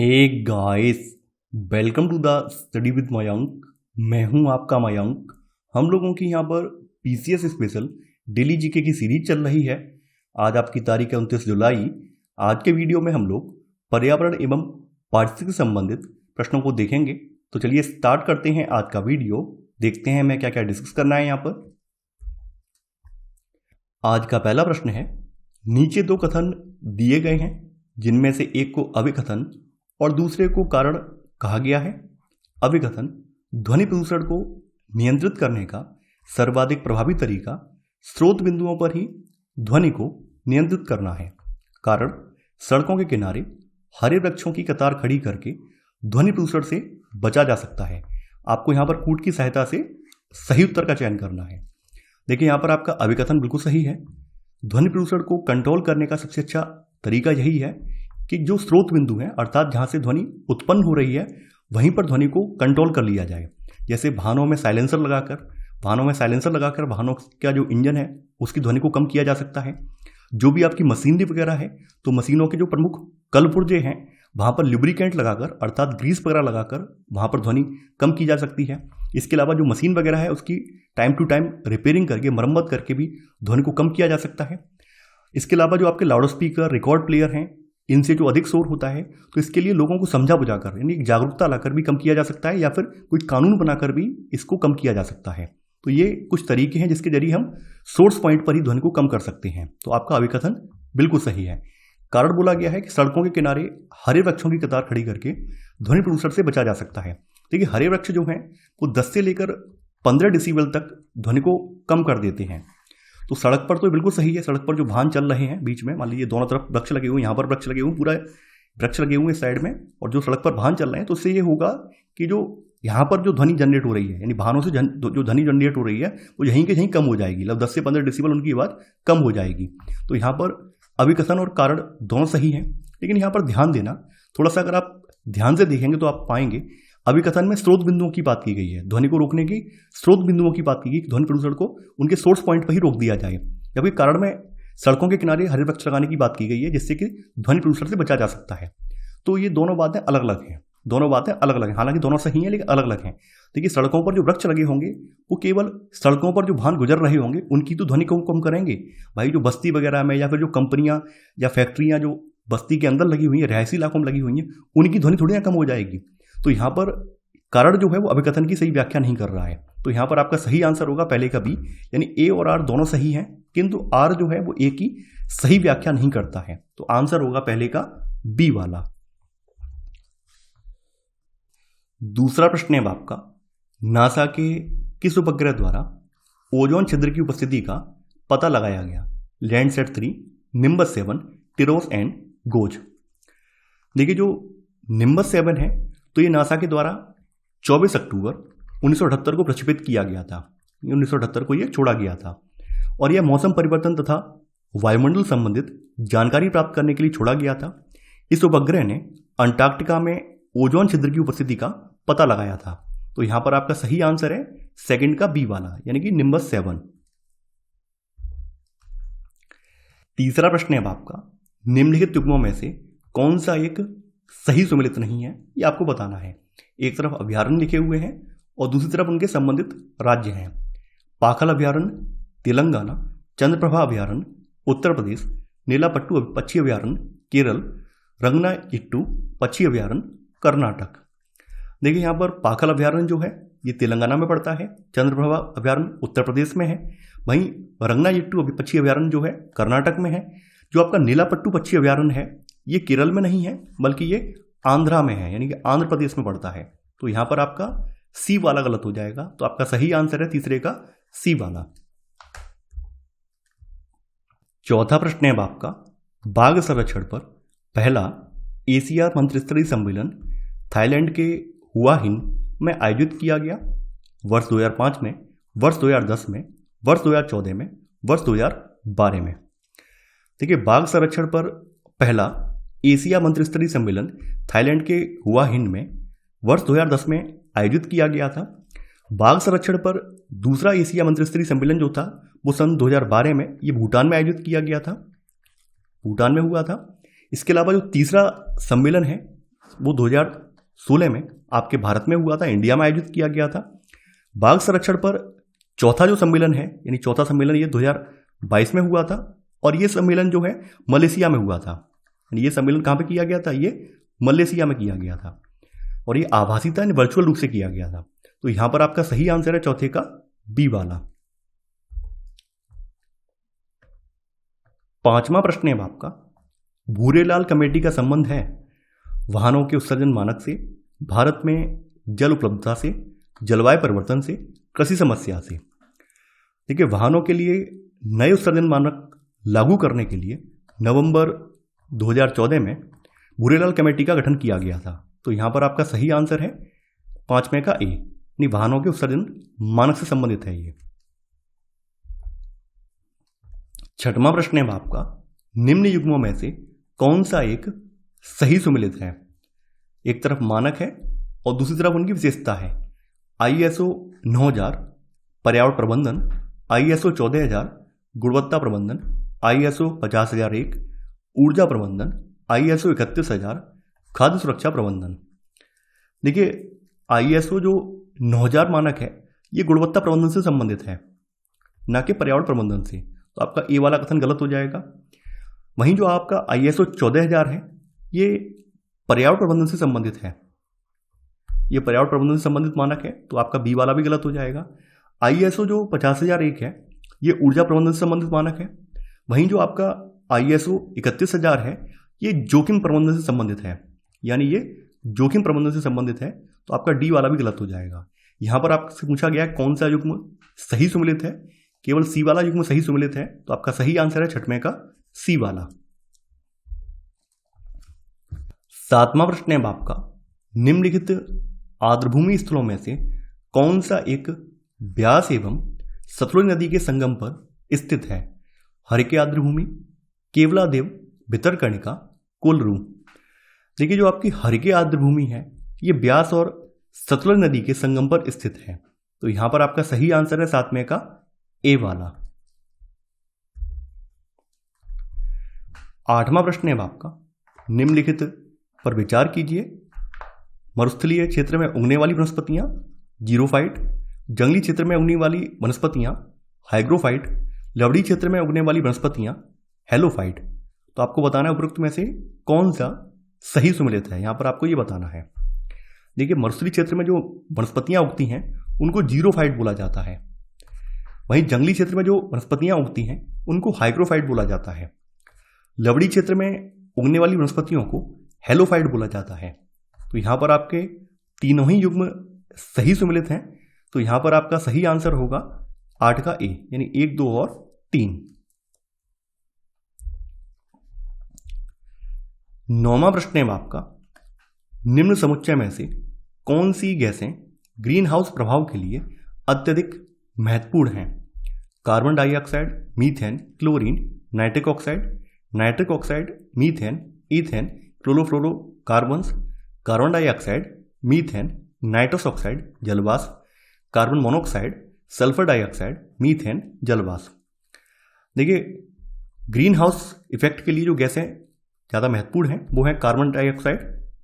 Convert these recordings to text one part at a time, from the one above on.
Hey guys, welcome to the study with Mayank. मैं हूं आपका मयंक। हम लोगों की यहाँ पर पीसीएस स्पेशल डेली जीके की सीरीज चल रही है। आज आपकी तारीख है 29 जुलाई। आज के वीडियो में हम लोग पर्यावरण एवं पारिस्थितिकी से संबंधित प्रश्नों को देखेंगे। तो चलिए स्टार्ट करते हैं आज का वीडियो। देखते हैं मैं क्या क्या डिस्कस करना है यहाँ पर। आज का पहला प्रश्न है, नीचे दो कथन दिए गए हैं जिनमें से एक को अभिकथन और दूसरे को कारण कहा गया है। अभिकथन, ध्वनि प्रदूषण को नियंत्रित करने का सर्वाधिक प्रभावी तरीका स्रोत बिंदुओं पर ही ध्वनि को नियंत्रित करना है। कारण, सड़कों के किनारे हरे वृक्षों की कतार खड़ी करके ध्वनि प्रदूषण से बचा जा सकता है। आपको यहाँ पर कूट की सहायता से सही उत्तर का चयन करना है। देखिए यहाँ पर आपका अभिकथन बिल्कुल सही है। ध्वनि प्रदूषण को कंट्रोल करने का सबसे अच्छा तरीका यही है कि जो स्रोत बिंदु है, अर्थात जहाँ से ध्वनि उत्पन्न हो रही है, वहीं पर ध्वनि को कंट्रोल कर लिया जाए। जैसे वाहनों में साइलेंसर लगाकर वाहनों का जो इंजन है उसकी ध्वनि को कम किया जा सकता है। जो भी आपकी मशीनरी वगैरह है, तो मशीनों के जो प्रमुख कलपुर्जे हैं वहाँ पर लुब्रिकेंट लगाकर, अर्थात ग्रीस वगैरह लगाकर वहाँ पर ध्वनि कम की जा सकती है। इसके अलावा जो मशीन वगैरह है उसकी टाइम टू टाइम रिपेयरिंग करके, मरम्मत करके भी ध्वनि को कम किया जा सकता है। इसके अलावा जो आपके लाउड स्पीकर, रिकॉर्ड प्लेयर हैं, इनसे जो अधिक शोर होता है, तो इसके लिए लोगों को समझा बुझाकर, यानी जागरूकता लाकर भी कम किया जा सकता है, या फिर कुछ कानून बनाकर भी इसको कम किया जा सकता है। तो ये कुछ तरीके हैं जिसके जरिए हम सोर्स पॉइंट पर ही ध्वनि को कम कर सकते हैं। तो आपका अभिकथन बिल्कुल सही है। कारण बोला गया है कि सड़कों के किनारे हरे वृक्षों की कतार खड़ी करके ध्वनि प्रदूषण से बचा जा सकता है। देखिए हरे वृक्ष जो हैं वो 10 से लेकर 15 डेसिबल तक ध्वनि को कम कर देते हैं। तो सड़क पर तो बिल्कुल सही है। सड़क पर जो वाहन चल रहे हैं, बीच में मान लीजिए दोनों तरफ वृक्ष लगे हुए, यहाँ पर वृक्ष लगे हुए, पूरा वृक्ष लगे हुए साइड में, और जो सड़क पर वाहन चल रहे हैं, तो उससे ये होगा कि जो यहाँ पर जो ध्वनि जनरेट हो रही है, यानी वाहनों से जो ध्वनि जनरेट हो रही है वो यहीं के यहीं कम हो जाएगी। मतलब 10 से 15 डेसिबल उनकी आवाज़ कम हो जाएगी। तो यहाँ पर अभिकथन और कारण दोनों सही हैं। लेकिन यहाँ पर ध्यान देना, थोड़ा सा अगर आप ध्यान से देखेंगे तो आप पाएंगे अभिकथन में स्रोत बिंदुओं की बात की गई है। ध्वनि को रोकने की स्रोत बिंदुओं की बात की गई, ध्वनि प्रदूषण को उनके सोर्स पॉइंट पर ही रोक दिया जाए। जबकि कारण में सड़कों के किनारे हरे वृक्ष लगाने की बात की गई है, जिससे कि ध्वनि प्रदूषण से बचा जा सकता है। तो ये दोनों बातें अलग अलग हैं। हालांकि दोनों सही हैं, लेकिन अलग अलग हैं। देखिए सड़कों पर जो वृक्ष लगे होंगे वो केवल सड़कों पर जो वाहन गुजर रहे होंगे उनकी तो ध्वनि को कम करेंगे। भाई जो बस्ती वगैरह में, या फिर जो कंपनियां या फैक्ट्रियां जो बस्ती के अंदर लगी हुई हैं, रिहायशी इलाकों में लगी हुई हैं, उनकी ध्वनि थोड़ी ना कम हो जाएगी। तो यहाँ पर कारण जो है वो अभिकथन की सही व्याख्या नहीं कर रहा है। तो यहाँ पर आपका सही आंसर होगा पहले का बी, यानी ए और आर दोनों सही हैं, किंतु आर जो है वो ए की सही व्याख्या नहीं करता है। तो आंसर होगा पहले का बी वाला। दूसरा प्रश्न है आपका, नासा के किस उपग्रह द्वारा ओजोन छिद्र की उपस्थिति का पता लगाया गया? Landsat 3, Nimbus 7, Tiros and GOES. देखिए जो निम्बस 7 है तो ये नासा के द्वारा 24 अक्टूबर 1978 को प्रक्षेपित किया गया था। 1978 को ये छोड़ा गया था, और यह मौसम परिवर्तन तथा वायुमंडल संबंधित जानकारी प्राप्त करने के लिए छोड़ा गया था। इस उपग्रह ने अंटार्कटिका में ओजोन छिद्र की उपस्थिति का पता लगाया था। तो यहां पर आपका सही आंसर है सेकंड का बी वाला, यानी कि निम्बस 7। तीसरा प्रश्न है आपका, निम्नलिखित युग्मों में से कौन सा एक सही सुमेलित नहीं है, ये आपको बताना है। एक तरफ अभ्यारण्य लिखे हुए हैं और दूसरी तरफ उनके संबंधित राज्य हैं। पाखल अभ्यारण्य तेलंगाना, चंद्रप्रभा अभ्यारण्य उत्तर प्रदेश, नीलापट्टू पक्षी अभ्यारण्य केरल, रंगनाइट्टू पक्षी अभ्यारण्य कर्नाटक। देखिए यहाँ पर पाखल अभ्यारण्य जो है ये तेलंगाना में पड़ता है, चंद्रप्रभा अभ्यारण्य उत्तर प्रदेश में है, वहीं रंगनाइट्टू पक्षी अभ्यारण्य जो है कर्नाटक में है। जो आपका नीलापट्टू पक्षी अभ्यारण्य है ये केरल में नहीं है, बल्कि ये आंध्रा में है, यानी कि आंध्र प्रदेश में पड़ता है। तो यहाँ पर आपका सी वाला गलत हो जाएगा। तो आपका सही आंसर है तीसरे का सी वाला। चौथा प्रश्न है आपका, बाघ संरक्षण पर पहला एशिया मंत्रिस्तरीय सम्मेलन थाईलैंड के हुआ हिन में आयोजित किया गया? वर्ष 2005 में, वर्ष 2010 में, वर्ष 2014 में, वर्ष 2012 में। देखिए बाघ संरक्षण पर पहला एशिया मंत्रिस्तरीय सम्मेलन थाईलैंड के हुआ हिन में वर्ष 2010 में आयोजित किया गया था। बाघ संरक्षण पर दूसरा एशिया मंत्रिस्तरीय सम्मेलन जो था वो सन 2012 में ये भूटान में आयोजित किया गया था, भूटान में हुआ था। इसके अलावा जो तीसरा सम्मेलन है वो 2016 में आपके भारत में हुआ था, इंडिया में आयोजित किया गया था। बाघ संरक्षण पर चौथा जो सम्मेलन है, यानी चौथा सम्मेलन ये 2022 में हुआ था, और ये सम्मेलन जो है मलेशिया में हुआ था। यानी ये सम्मेलन कहाँ पे किया गया था? ये मलेशिया में किया गया था, और ये आभासी था, वर्चुअल रूप से किया गया था। तो यहां पर आपका सही आंसर है चौथे का बी वाला। 5वां प्रश्न है आपका, भूरेलाल कमेटी का संबंध है वाहनों के उत्सर्जन मानक से, भारत में जल उपलब्धता से, जलवायु परिवर्तन से, कृषि समस्या से। देखिए, वाहनों के लिए नए उत्सर्जन मानक लागू करने के लिए नवंबर 2014 में भूरेलाल कमेटी का गठन किया गया था। तो यहां पर आपका सही आंसर है 5वें का ए, यानी वाहनों के उत्सर्जन मानक से संबंधित है ये। 6वां प्रश्न है आपका, निम्न युग्मों में से कौन सा एक सही सुमेलित है? एक तरफ मानक है और दूसरी तरफ उनकी विशेषता है। ISO 9000 पर्यावरण प्रबंधन, ISO 14000 गुणवत्ता प्रबंधन, ISO 50001 ऊर्जा प्रबंधन, ISO 31000 खाद्य सुरक्षा प्रबंधन। देखिए, ISO जो 9000 मानक है ये गुणवत्ता प्रबंधन से संबंधित है, ना कि पर्यावरण प्रबंधन से। तो आपका ए वाला कथन गलत हो जाएगा। वहीं जो आपका ISO 14000 है ये पर्यावरण प्रबंधन से संबंधित है, ये पर्यावरण प्रबंधन से संबंधित मानक है, तो आपका बी वाला भी गलत हो जाएगा। ISO जो 50001 है ये ऊर्जा प्रबंधन से संबंधित मानक है। वहीं जो आपका ISO 31000 है ये जोखिम प्रबंधन से संबंधित है, यानी ये जोखिम प्रबंधन से संबंधित है, तो आपका डी वाला भी गलत हो जाएगा। यहां पर आपसे पूछा गया है कौन सा युग्म सही सुमेलित है, केवल सी वाला युग्म सही सुमेलित है, तो आपका सही आंसर है 6वें का सी वाला। 7वां प्रश्न है आपका, निम्नलिखित आर्द्रभूमि स्थलों में से कौन सा एक ब्यास एवं सतलुज नदी के संगम पर स्थित है? हरिके आर्द्रभूमि, केवलादेव, भितरकणिका, कोलरू। देखिए, जो आपकी हरिके आर्द्रभूमि है ये ब्यास और सतलुज नदी के संगम पर स्थित है, तो यहां पर आपका सही आंसर है 7वें का ए वाला। 8वां प्रश्न है आपका, निम्नलिखित पर विचार कीजिए। मरुस्थलीय क्षेत्र में उगने वाली वनस्पतियां जीरोफाइट, जंगली क्षेत्र में उगने वाली वनस्पतियां हाइग्रोफाइट, लवड़ी क्षेत्र में उगने वाली वनस्पतियां हेलोफाइट। तो आपको बताना है उपरोक्त में से कौन सा सही सुमेलित है, यहां पर आपको ये बताना है। देखिए, मरुस्थलीय क्षेत्र में जो वनस्पतियां उगती हैं उनको जीरोफाइट बोला जाता है, वहीं जंगली क्षेत्र में जो वनस्पतियां उगती हैं उनको हाइग्रोफाइट बोला जाता है, लवड़ी क्षेत्र में उगने वाली वनस्पतियों को हेलोफाइट बोला जाता है। तो यहां पर आपके तीनों ही युग्म सही सुमेलित हैं, तो यहां पर आपका सही आंसर होगा 8 का ए, यानी 1, 2 और 3। 9वां प्रश्न है आपका, निम्न समुच्चय में से कौन सी गैसें ग्रीन हाउस प्रभाव के लिए अत्यधिक महत्वपूर्ण हैं? Carbon dioxide, methane, chlorine, nitric oxide, methane, ethane, chlorofluorocarbons, carbon dioxide, methane, nitrous oxide, जलवाष्प, carbon monoxide, sulphur dioxide, methane, जलवाष्प। देखिए, ग्रीन हाउस इफेक्ट के लिए जो गैसें ज़्यादा महत्वपूर्ण हैं वो है carbon dioxide,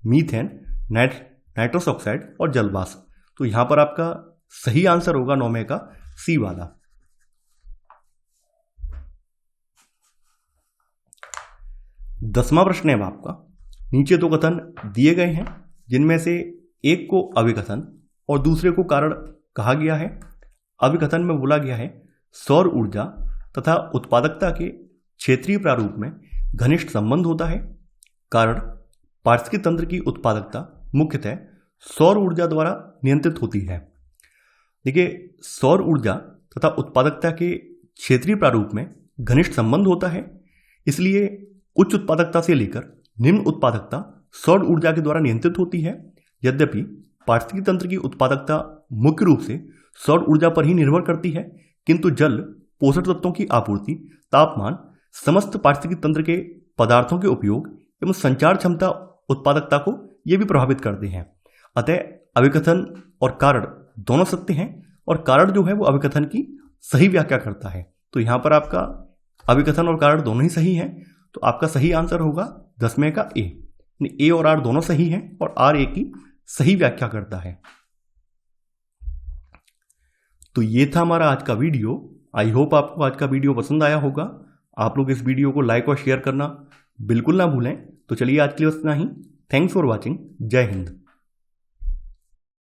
methane, nitrous oxide और जलवाष्प। तो यहां पर आपका सही आंसर होगा 9वें का सी वाला। 10वां प्रश्न है आपका, नीचे दो कथन दिए गए हैं जिनमें से एक को अभिकथन और दूसरे को कारण कहा गया है। अभिकथन में बोला गया है सौर ऊर्जा तथा उत्पादकता के क्षेत्रीय प्रारूप में घनिष्ठ संबंध होता है। कारण, पारिस्थितिकी तंत्र की उत्पादकता मुख्यतः सौर ऊर्जा द्वारा नियंत्रित होती है। देखिए, सौर ऊर्जा तथा उत्पादकता के क्षेत्रीय प्रारूप में घनिष्ठ संबंध होता है, इसलिए उच्च उत्पादकता से लेकर निम्न उत्पादकता सौर ऊर्जा के द्वारा नियंत्रित होती है। यद्यपि पारिस्थितिकी तंत्र की उत्पादकता मुख्य रूप से सौर ऊर्जा पर ही निर्भर करती है, किंतु जल, पोषक तत्वों की आपूर्ति, तापमान, समस्त पारिस्थितिकी तंत्र के पदार्थों के उपयोग एवं संचार क्षमता उत्पादकता को ये भी प्रभावित करते हैं। अतः अभिकथन और कारण दोनों सत्य हैं और कारण जो है वो अभिकथन की सही व्याख्या करता है। तो यहां पर आपका अभिकथन और कारण दोनों ही सही हैं, तो आपका सही आंसर होगा 10वें का ए, ए और आर दोनों सही हैं और आर ए की सही व्याख्या करता है। तो ये था हमारा आज का वीडियो। आई होप आपको आज का वीडियो पसंद आया होगा। आप लोग इस वीडियो को लाइक और शेयर करना बिल्कुल ना भूलें। तो चलिए आज के लिए बस इतना ही। Thanks for watching. जय हिंद।